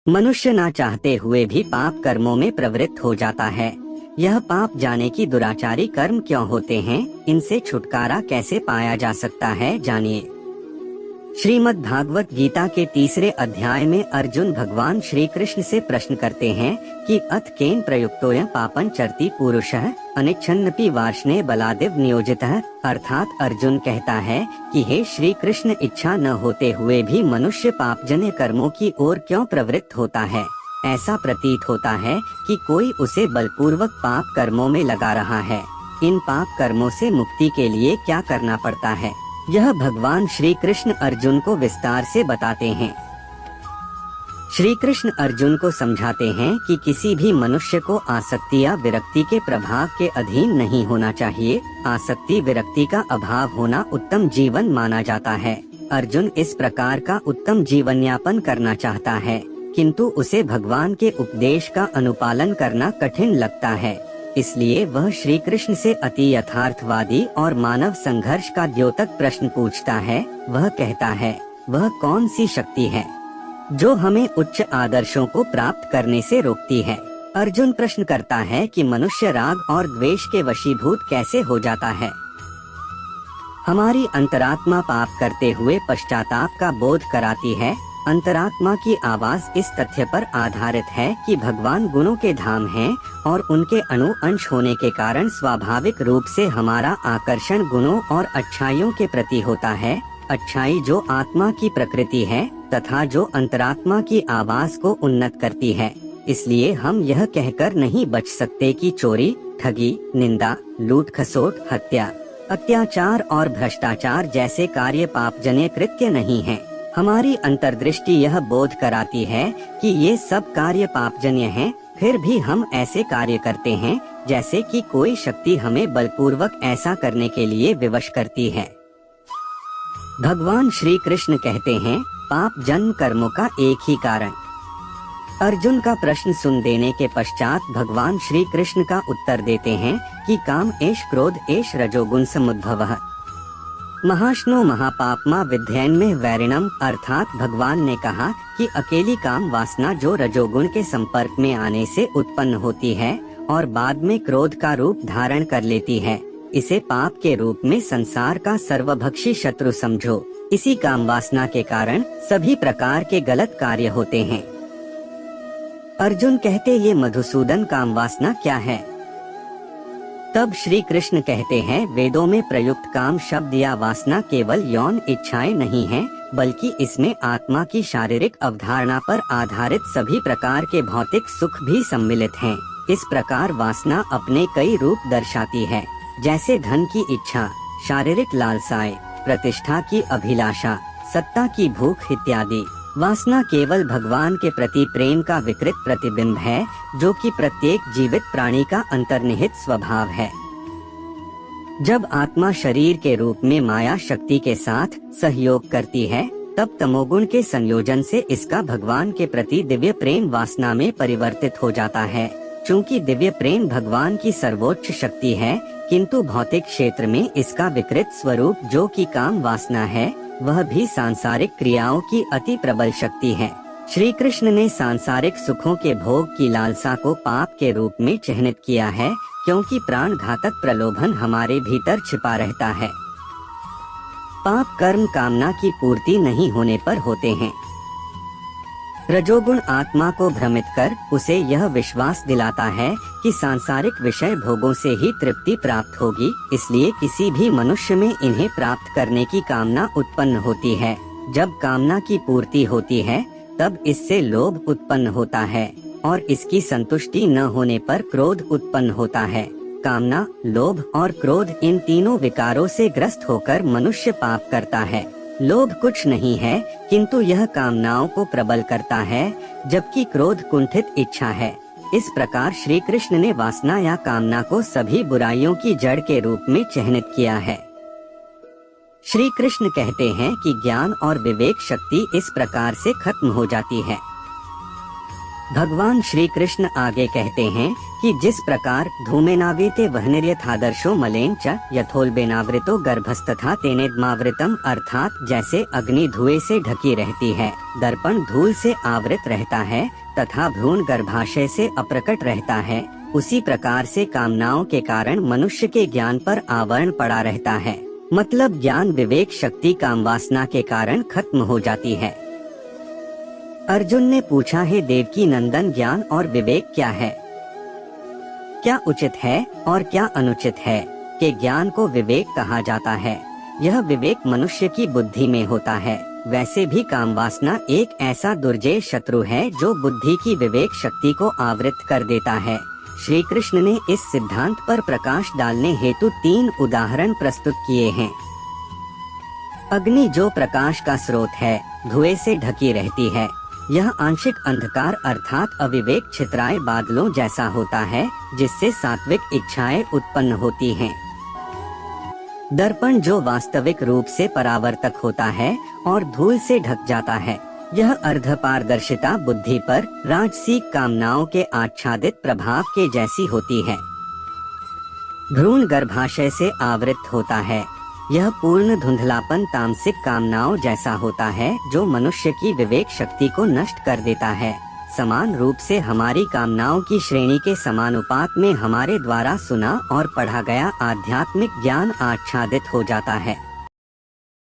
मनुष्य ना चाहते हुए भी पाप कर्मों में प्रवृत्त हो जाता है। यह पाप जाने की दुराचारी कर्म क्यों होते हैं, इनसे छुटकारा कैसे पाया जा सकता है, जानिए। श्रीमद् भागवत गीता के 3 अध्याय में अर्जुन भगवान श्री कृष्ण से प्रश्न करते हैं कि अथ केन प्रयुक्तोऽयं पापं चरति पुरुषः अनिच्छन्नपि वार्ष्णे बलादिव नियोजितः। अर्थात अर्जुन कहता है कि हे श्री कृष्ण, इच्छा न होते हुए भी मनुष्य पापजन्य कर्मों की ओर क्यों प्रवृत्त होता है। ऐसा प्रतीत होता है कि कोई उसे बलपूर्वक पाप कर्मों में लगा रहा है। इन पाप कर्मों से मुक्ति के लिए क्या करना पड़ता है, यह भगवान श्री कृष्ण अर्जुन को विस्तार से बताते हैं। श्री कृष्ण अर्जुन को समझाते हैं कि किसी भी मनुष्य को आसक्ति या विरक्ति के प्रभाव के अधीन नहीं होना चाहिए। आसक्ति विरक्ति का अभाव होना उत्तम जीवन माना जाता है। अर्जुन इस प्रकार का उत्तम जीवन यापन करना चाहता है, किंतु उसे भगवान के उपदेश का अनुपालन करना कठिन लगता है। इसलिए वह श्री कृष्ण से अति यथार्थवादी और मानव संघर्ष का द्योतक प्रश्न पूछता है। वह कहता है, वह कौन सी शक्ति है जो हमें उच्च आदर्शों को प्राप्त करने से रोकती है। अर्जुन प्रश्न करता है कि मनुष्य राग और द्वेष के वशीभूत कैसे हो जाता है। हमारी अंतरात्मा पाप करते हुए पश्चाताप का बोध कराती है। अंतरात्मा की आवाज इस तथ्य पर आधारित है कि भगवान गुणों के धाम हैं और उनके अणु अंश होने के कारण स्वाभाविक रूप से हमारा आकर्षण गुणों और अच्छाइयों के प्रति होता है। अच्छाई जो आत्मा की प्रकृति है तथा जो अंतरात्मा की आवाज को उन्नत करती है। इसलिए हम यह कहकर नहीं बच सकते कि चोरी, ठगी, निंदा, लूट खसोट, हत्या, अत्याचार और भ्रष्टाचार जैसे कार्य पापजन्य कृत्य नहीं हैं। हमारी अंतर्दृष्टि यह बोध कराती है कि ये सब कार्य पापजन्य हैं, फिर भी हम ऐसे कार्य करते हैं जैसे कि कोई शक्ति हमें बलपूर्वक ऐसा करने के लिए विवश करती है। भगवान श्री कृष्ण कहते हैं, पाप जन्म कर्मों का एक ही कारण। अर्जुन का प्रश्न सुन देने के पश्चात भगवान श्री कृष्ण का उत्तर देते हैं कि काम एष क्रोध एष रजोगुण समुद्भवः महाश्नो महापापमा विध्यैन में वैरिणम। अर्थात भगवान ने कहा कि अकेली काम वासना जो रजोगुण के संपर्क में आने से उत्पन्न होती है और बाद में क्रोध का रूप धारण कर लेती है, इसे पाप के रूप में संसार का सर्वभक्षी शत्रु समझो। इसी काम वासना के कारण सभी प्रकार के गलत कार्य होते हैं। अर्जुन कहते, ये मधुसूदन काम वासना क्या है? तब श्री कृष्ण कहते हैं, वेदों में प्रयुक्त काम शब्द या वासना केवल यौन इच्छाएं नहीं है, बल्कि इसमें आत्मा की शारीरिक अवधारणा पर आधारित सभी प्रकार के भौतिक सुख भी सम्मिलित हैं। इस प्रकार वासना अपने कई रूप दर्शाती है, जैसे धन की इच्छा, शारीरिक लालसाएं, प्रतिष्ठा की अभिलाषा, सत्ता की भूख इत्यादि। वासना केवल भगवान के प्रति प्रेम का विकृत प्रतिबिंब है, जो कि प्रत्येक जीवित प्राणी का अंतर्निहित स्वभाव है। जब आत्मा शरीर के रूप में माया शक्ति के साथ सहयोग करती है, तब तमोगुण के संयोजन से इसका भगवान के प्रति दिव्य प्रेम वासना में परिवर्तित हो जाता है। चूँकि दिव्य प्रेम भगवान की सर्वोच्च शक्ति है, किंतु भौतिक क्षेत्र में इसका विकृत स्वरूप जो कि काम वासना है, वह भी सांसारिक क्रियाओं की अति प्रबल शक्ति है। श्री कृष्ण ने सांसारिक सुखों के भोग की लालसा को पाप के रूप में चिह्नित किया है, क्योंकि प्राण घातक प्रलोभन हमारे भीतर छिपा रहता है। पाप कर्म कामना की पूर्ति नहीं होने पर होते हैं। रजोगुण आत्मा को भ्रमित कर उसे यह विश्वास दिलाता है कि सांसारिक विषय भोगों से ही तृप्ति प्राप्त होगी, इसलिए किसी भी मनुष्य में इन्हें प्राप्त करने की कामना उत्पन्न होती है। जब कामना की पूर्ति होती है, तब इससे लोभ उत्पन्न होता है और इसकी संतुष्टि न होने पर क्रोध उत्पन्न होता है। कामना, लोभ और क्रोध, इन तीनों विकारों से ग्रस्त होकर मनुष्य पाप करता है। लोभ कुछ नहीं है, किंतु यह कामनाओं को प्रबल करता है, जबकि क्रोध कुंठित इच्छा है। इस प्रकार श्री कृष्ण ने वासना या कामना को सभी बुराइयों की जड़ के रूप में चिह्नित किया है। श्री कृष्ण कहते हैं कि ज्ञान और विवेक शक्ति इस प्रकार से खत्म हो जाती है। भगवान श्री कृष्ण आगे कहते हैं कि जिस प्रकार धूमेनावृते वह्निर्यथादर्शो मलेन च यथोल्बेनावृतो गर्भस्तथा तेनेद्मावृतम, अर्थात जैसे अग्नि धुएं से ढकी रहती है, दर्पण धूल से आवृत रहता है तथा भ्रूण गर्भाशय से अप्रकट रहता है, उसी प्रकार से कामनाओं के कारण मनुष्य के ज्ञान पर आवरण पड़ा रहता है। मतलब ज्ञान विवेक शक्ति काम वासना के कारण खत्म हो जाती है। अर्जुन ने पूछा, है देवकी नंदन, ज्ञान और विवेक क्या है? क्या उचित है और क्या अनुचित है कि ज्ञान को विवेक कहा जाता है? यह विवेक मनुष्य की बुद्धि में होता है। वैसे भी काम वासना एक ऐसा दुर्जय शत्रु है जो बुद्धि की विवेक शक्ति को आवृत कर देता है। श्री कृष्ण ने इस सिद्धांत पर प्रकाश डालने हेतु 3 उदाहरण प्रस्तुत किए हैं। अग्नि जो प्रकाश का स्रोत है, धुएं से ढकी रहती है। यह आंशिक अंधकार अर्थात अविवेक छितराए बादलों जैसा होता है, जिससे सात्विक इच्छाएं उत्पन्न होती हैं। दर्पण जो वास्तविक रूप से परावर्तक होता है और धूल से ढक जाता है। यह अर्धपारदर्शिता बुद्धि पर राजसिक कामनाओं के आच्छादित प्रभाव के जैसी होती है। भ्रूण गर्भाशय से आवृत होता है। यह पूर्ण धुंधलापन तामसिक कामनाओं जैसा होता है जो मनुष्य की विवेक शक्ति को नष्ट कर देता है। समान रूप से हमारी कामनाओं की श्रेणी के समानुपात में हमारे द्वारा सुना और पढ़ा गया आध्यात्मिक ज्ञान आच्छादित हो जाता है।